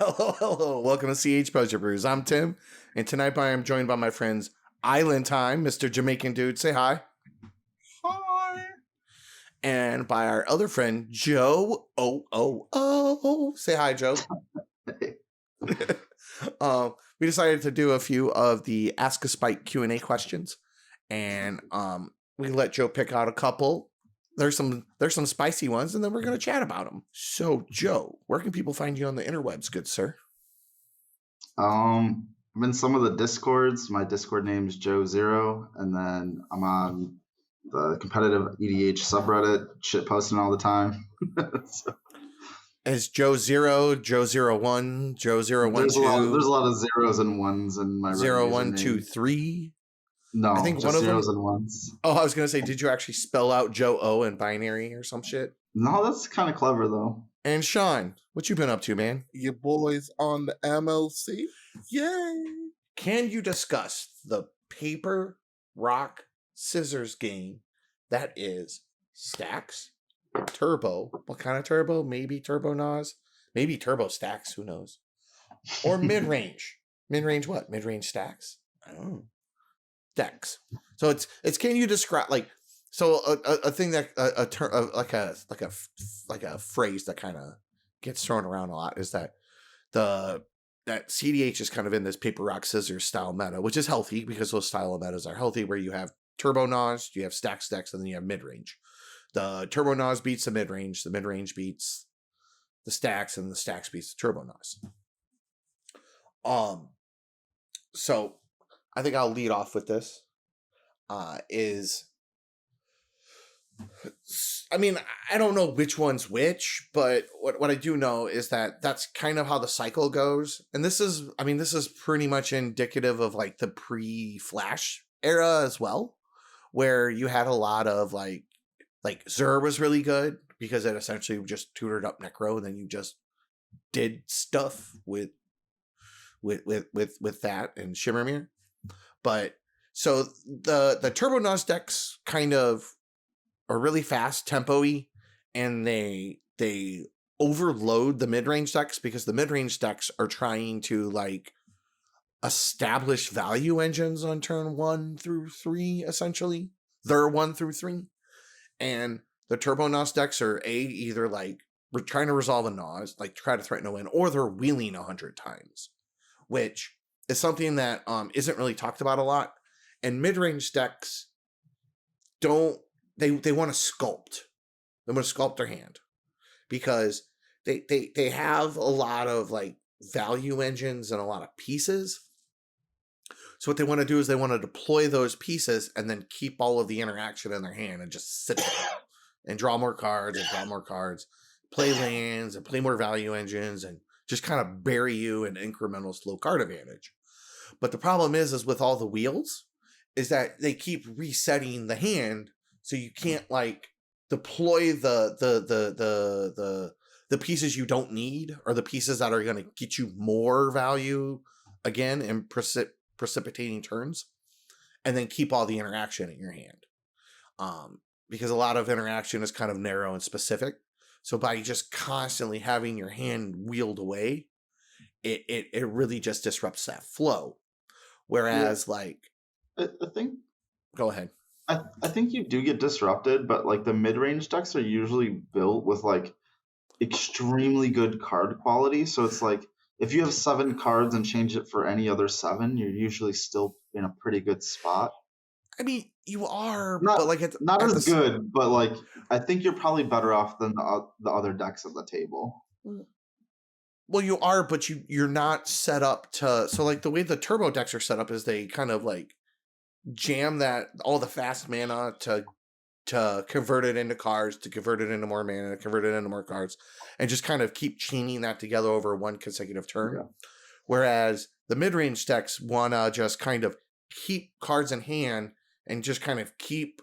Hello, hello. Welcome to cEDH Pleasure Brews. I'm Tim, and tonight I am joined by my friends Island Time, Mr. Jamaican Dude. Say hi. Hi. And by our other friend, Joe0. Say hi, Joe. We decided to do a few of the Ask a Spike Q&A questions, and we let Joe pick out a couple. There's some spicy ones, and then we're going to chat about them. So, Joe, where can people find you on the interwebs, good sir? I'm in some of the Discords. My Discord name is Joe0, and then I'm on the competitive EDH subreddit, shit posting all the time. So, Is Joe0, Joe01, Joe012? there's a lot of zeros and ones in my 0, 1, username. 2, 3? No, I think just one of zeros them. and ones. Oh, I was gonna say, did you actually spell out Joe-O in binary or some shit? No, that's kind of clever though. And Sean, what you been up to, man? Your boys on the MLC. Yay! Can you discuss the paper, rock, scissors game that is Stacks, Turbo? What kind of Turbo? Maybe Turbo Nas? Maybe Turbo Stacks, who knows? Or mid-range. Mid-range what? Mid-range Stacks? I don't know. Decks. So it's can you describe like so a thing that a term like a phrase that kind of gets thrown around a lot is that that cEDH is kind of in this paper rock scissors style meta, which is healthy because those style of metas are healthy, where you have turbo Nas, you have stacks, and then you have mid range. The turbo Nas beats the mid range beats the stacks, and the stacks beats the turbo Nas. So I think I'll lead off with this. I don't know which one's which, but what I do know is that that's kind of how the cycle goes. And this is pretty much indicative of like the pre-Flash era as well, where you had a lot of like Xur was really good because it essentially just tutored up Necro, and then you just did stuff with that and Shimmermere. But so the Turbo Nos decks kind of are really fast, tempo-y, and they overload the mid-range decks because the mid-range decks are trying to like establish value engines on turn 1 through 3, essentially. They're 1 through 3. And the Turbo Nos decks are either like we're trying to resolve a Nos, like try to threaten a win, or they're wheeling 100 times, which is something that isn't really talked about a lot. And mid-range decks they want to sculpt. They want to sculpt their hand because they have a lot of like value engines and a lot of pieces. So what they want to do is they want to deploy those pieces and then keep all of the interaction in their hand and just sit there and draw more cards, play lands and play more value engines and just kind of bury you in incremental slow card advantage. But the problem is with all the wheels is that they keep resetting the hand, so you can't like deploy the pieces you don't need or the pieces that are going to get you more value again in precipitating turns, and then keep all the interaction in your hand. Because a lot of interaction is kind of narrow and specific. So by just constantly having your hand wheeled away, it really just disrupts that flow. Whereas like I think go ahead. I think you do get disrupted, but like the mid-range decks are usually built with like extremely good card quality. So it's like if you have 7 cards and change it for any other 7, you're usually still in a pretty good spot. I mean, you are, Not, but like not as good, but like I think you're probably better off than the other decks at the table. Well, you are, but you're not set up to. So like the way the turbo decks are set up is they kind of like jam that all the fast mana to convert it into cards, to convert it into more mana, to convert it into more cards, and just kind of keep chaining that together over one consecutive turn. Yeah. Whereas the mid-range decks want to just kind of keep cards in hand and just kind of keep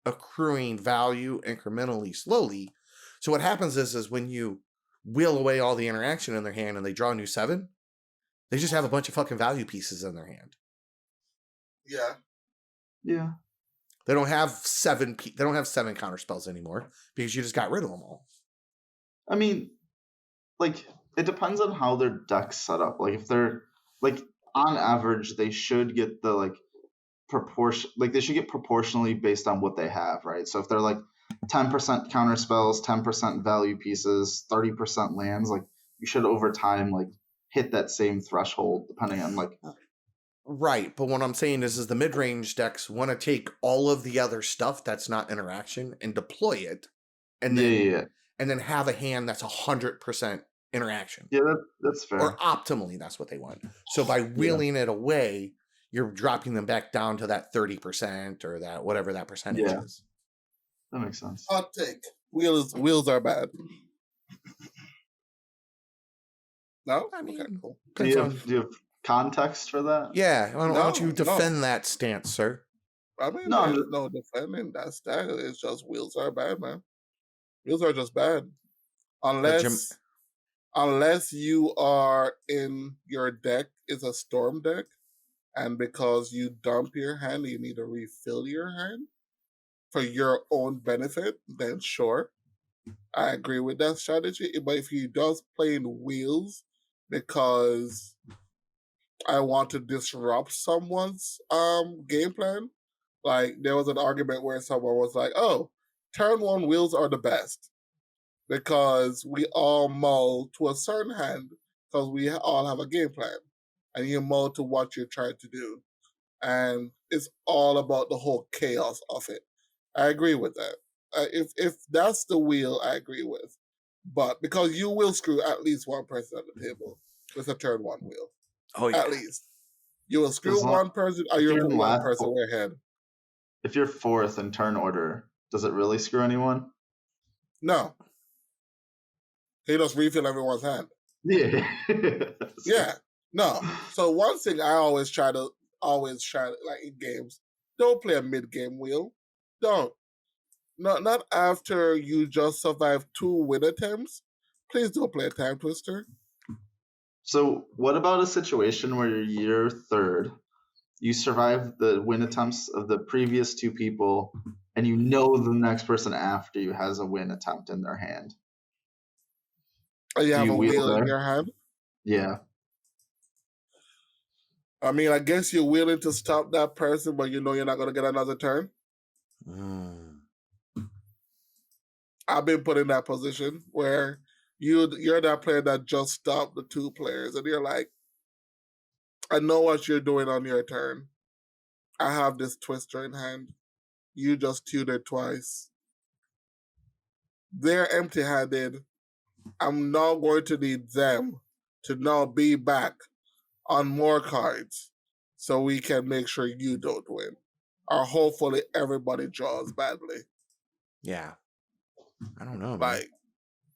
accruing value incrementally, slowly. So what happens is when you wheel away all the interaction in their hand and they draw a new 7, they just have a bunch of fucking value pieces in their hand. Yeah. Yeah. They don't have 7 counter spells anymore because you just got rid of them all. I mean, like it depends on how their deck's set up. Like if they're like on average, they should get the like proportion, like they should get proportionally based on what they have, right? So if they're like 10% counter spells, 10% value pieces, 30% lands, like you should over time like hit that same threshold depending on like Right, but what I'm saying is the mid-range decks want to take all of the other stuff that's not interaction and deploy it, and yeah. then have a hand that's 100% interaction. Yeah, that's fair. Or optimally, that's what they want. So by wheeling it away, you're dropping them back down to that 30% or that whatever that percentage is. That makes sense. Hot take. Wheels are bad. No? I mean, Okay, cool. Do you have context for that? Yeah, why don't you defend that stance, sir? I mean, No, there's no defending that style. It's just wheels are bad, man. Wheels are just bad. Unless you are in your deck is a storm deck, and because you dump your hand, you need to refill your hand for your own benefit, then sure. I agree with that strategy. But if you just playing wheels because I want to disrupt someone's game plan, like there was an argument where someone was like, "Oh, turn one wheels are the best because we all mull to a certain hand because we all have a game plan, and you mull to what you're trying to do, and it's all about the whole chaos of it." I agree with that. If that's the wheel, I agree with, but because you will screw at least one person at the table with a turn one wheel. Oh yeah. At least you will screw one person, or you'll put one person way ahead. If you're fourth in turn order, does it really screw anyone? No. He just refill everyone's hand. Yeah. Yeah. No. So one thing I always try to like in games, don't play a mid game wheel. Don't. Not after you just survive 2 win attempts. Please don't play a time twister. So what about a situation where you're third, you survive the win attempts of the previous 2 people, and you know the next person after you has a win attempt in their hand? You have a wheel in your hand? Yeah. I mean, I guess you're willing to stop that person, but you know you're not going to get another turn. I've been put in that position where you're that player that just stopped the 2 players, and you're like, I know what you're doing on your turn. I have this twister in hand. You just tutored twice. They're empty-handed. I'm now going to need them to now be back on more cards so we can make sure you don't win. Or hopefully everybody draws badly. Yeah. I don't know, man. Like,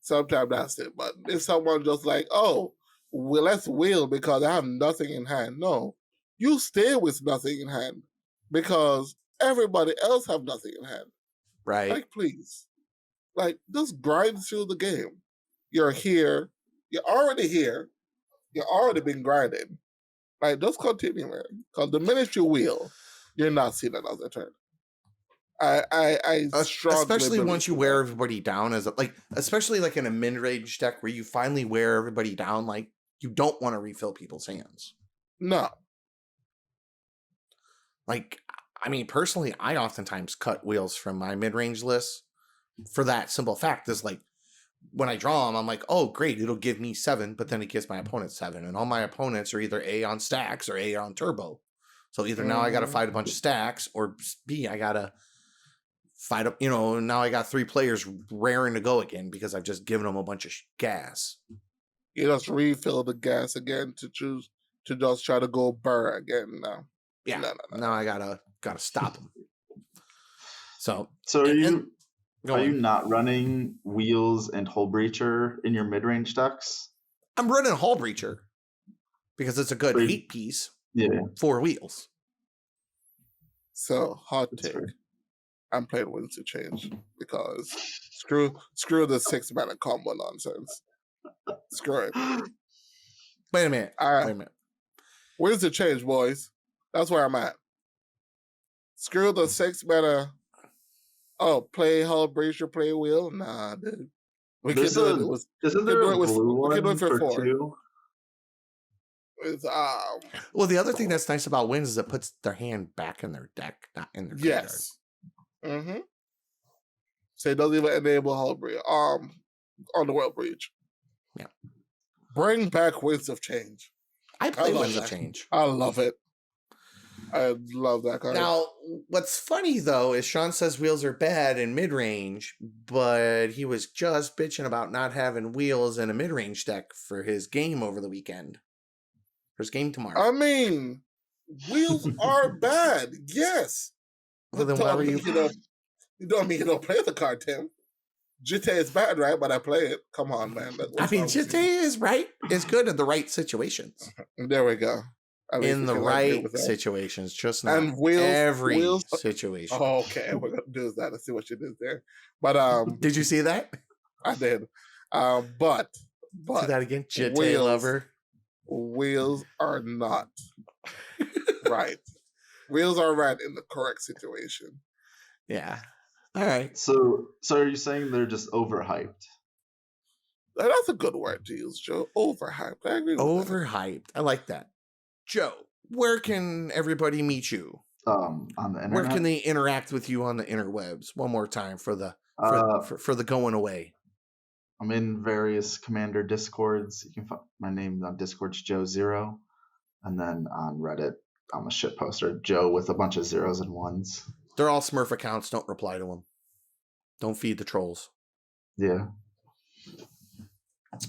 sometimes that's it. But if someone just like, oh, well, let's wheel because I have nothing in hand. No, you stay with nothing in hand because everybody else have nothing in hand. Right. Like, please. Like, just grind through the game. You're here. You're already here. You're already been grinding. Like, just continue, man. Because the minute you wheel, you're not seeing another turn. I strongly especially once you wear that. everybody down as like, especially like in a mid-range deck where you finally wear everybody down, like you don't want to refill people's hands. No. Like, I mean, personally, I oftentimes cut wheels from my mid-range list for that simple fact is like, when I draw them, I'm like, oh, great, it'll give me 7, but then it gives my opponent 7. And all my opponents are either A on stacks or A on turbo. So either now I got to fight a bunch of stacks, or B, I got to fight up, now I got 3 players raring to go again because I've just given them a bunch of gas. You just refill the gas again to choose to just try to go burr again now. Yeah. No. Now I gotta stop them. So are you not running wheels and Hull Breacher in your mid-range decks? I'm running Hull Breacher because it's a good hate piece. Yeah. 4 wheels. So hot take. I'm playing Winds to Change because screw the 6-mana combo nonsense. Screw it. Wait a minute. Winds to Change, boys. That's where I'm at. Screw the 6-mana. Oh, play Hull Breacher, play wheel? Nah, dude. We can There's do it. a It was. isn't We can there do a it with. blue We can do one it for for 4. 2? It's Well, the other thing that's nice about wins is it puts their hand back in their deck, not in their graveyard. yes. Mm-hmm. So it doesn't even enable Hull Breach. On the World Breach. Yeah. Bring back Winds of Change. I play love Winds of that. Change. I love it. I love that card. Now, what's funny though is Sean says wheels are bad in mid range, but he was just bitching about not having wheels in a mid range deck for his game over the weekend. For his game tomorrow. I mean, wheels are bad. Yes. Well, then Don't why were mean you? You don't mean you don't play the card, Tim. GTA is bad, right? But I play it. Come on, man. I mean, GTA is right. Is good in the right situations. There we go. At least In we the can agree right with that. situations, just not And wheels. every situation. Oh, okay. We're gonna do that. Let's see what you did there. But Did you see that? I did. But See that again, GTA wheels, lover. Wheels are not right. Wheels are right in the correct situation. Yeah. All right. So are you saying they're just overhyped? That's a good word to use, Joe. Overhyped. I agree with Overhyped. I like that. Joe, where can everybody meet you? On the internet. Where can they interact with you on the interwebs? One more time for the for the going away. I'm in various Commander Discords. You can find my name on Discord's Joe0, and then on Reddit, I'm a shit poster, Joe with a bunch of zeros and ones. They're all Smurf accounts. Don't reply to them. Don't feed the trolls. Yeah.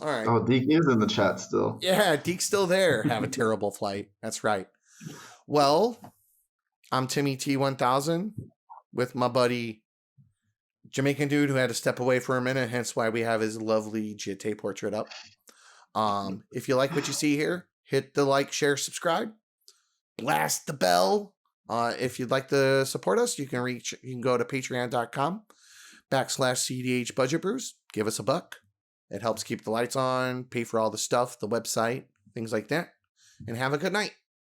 All right. Oh, Deke is in the chat still. Yeah, Deke's still there. Have a terrible flight. That's right. Well, I'm Timmy T1000 with my buddy Jamaican dude who had to step away for a minute, hence why we have his lovely GTA portrait up. If you like what you see here, hit the like, share, subscribe, blast the bell. If you'd like to support us, you can go to patreon.com/cEDH Budget Brews. Give us $1. It helps keep the lights on, pay for all the stuff, the website, things like that. And have a good night.